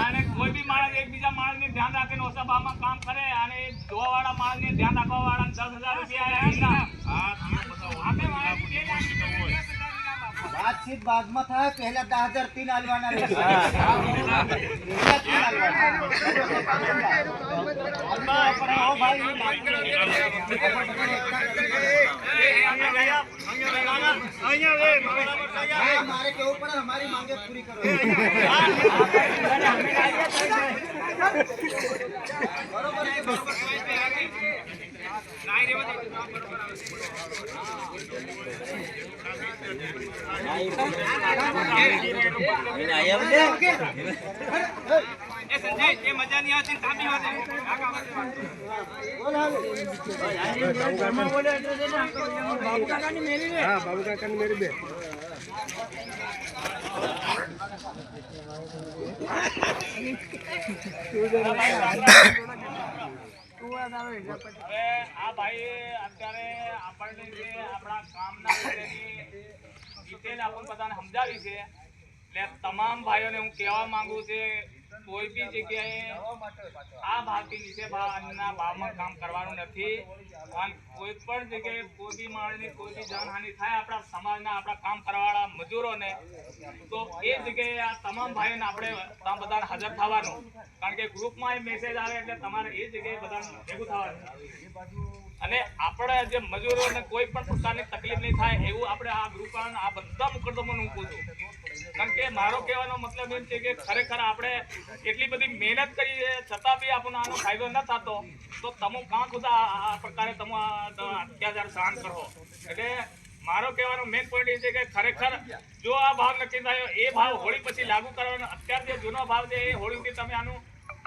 અને કોઈ બી માણસ એકબીજા માણસને ધ્યાન રાખીને ઓસાબામાં કામ કરે અને જોવાવાળા માણસને ધ્યાન રાખવા વાળા 10,000 રૂપિયા बातचीत बाद में था पहले 10,000 3 आलवाना हमारे के ऊपर हमारी मांगे पूरी करो संजय ये मजा नहीं आती ताबी होते बाबू काका ने मेरी रे हां बाबू काका ने मेरी बे હવે આ ભાઈ અત્યારે આપણને જે આપણા કામના વિશેની ડિટેલ આપણને બધાને સમજાવી છે એટલે તમામ ભાઈઓને હું કહેવા માંગુ છું કોઈ બી જગ્યાએ આ ભાવથી નીચે ભાવના ભાવમાં કામ કરવાનું નથી અને કોઈ પણ જગ્યાએ કોઈ બી માણસની કોઈ બી જાનહાનિ થાય આપણા સમાજના આપણા કામ કરવાવાળા મજૂરોને તો એ જગ્યાએ આ તમામ ભાઈઓને આપણે બધાને હાજર થવાનું કારણ કે ગ્રુપમાં એ મેસેજ આવે એટલે તમારે એ જગ્યાએ બધાને ભેગું થવાનું અને આપણે જે મજૂરોને કોઈ પણ પ્રકારની તકલીફ નહીં થાય એવું આપણે આ ગ્રુપ આ બધા મુકદ્દમોને મૂકું છું કારણ કે મારો કહેવાનો મતલબ એમ છે કે ખરેખર આપણે એટલી બધી મહેનત કરીએ છતાં બી આપણને આનો ફાયદો ન થતો તો તમે કાં ખુદા આ પ્રકારે તમે અત્યાચાર સહન કરો એટલે મારો કહેવાનો મેઇન પોઈન્ટ એ છે કે ખરેખર જો આ ભાવ નક્કી થયો એ ભાવ હોળી પછી લાગુ કરવાનો અત્યારે જે જૂનો ભાવ છે એ હોળીથી તમે આનું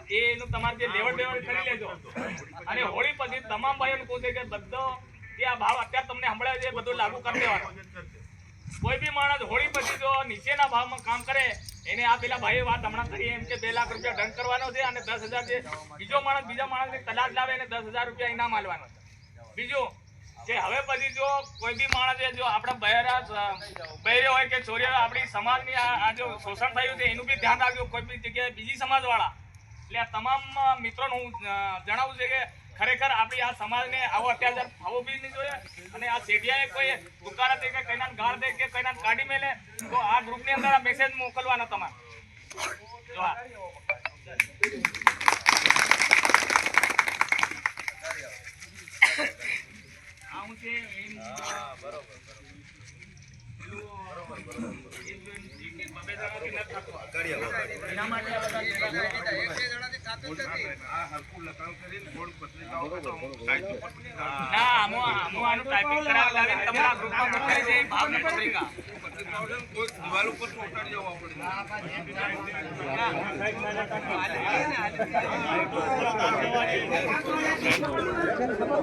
એનું તમારે જે લેવડ દેવડ કરી લેજો અને હોળી પછી તમામ ભાઈઓને કહું છે કે બધો જે આ ભાવ અત્યારે તમને સંભળાય છે એ બધું લાગુ કરી દેવાનો કોઈ બી માણસ હોળી પછી જો નીચેના ભાવમાં કામ કરે એને આ પેલા ભાઈએ વાત હમણાં કરી એમ કે 2 લાખ રૂપિયા દંડ કરવાનો છે અને 10,000 જે બીજો માણસ બીજા માણસની તલાશ લાવે એને 10,000 રૂપિયા ઇનામ આલવાનો છે બીજું કે હવે પછી જો કોઈ બી માણસ જો આપણા બહેરે હોય કે છોરીઓ આપણી સમાજની આ જો શોષણ થયું છે એનું બી ધ્યાન રાખજો કોઈ બી જગ્યાએ બીજી સમાજવાળા એટલે આ તમામ મિત્રોને હું જણાવું છે કે ખરેખર આપણી આ સમાજને આવો અત્યાચાર થવો બી નહીં જોઈએ અને આ શેઠિયાએ કોઈ દુકાન દે કે કઈના ગાળ દે કે કઈના કાઢી મેલે તો આ ગ્રુપની અંદર આ મેસેજ મોકલવાનો તમારે જો આ હું છે બરોબર ભાવ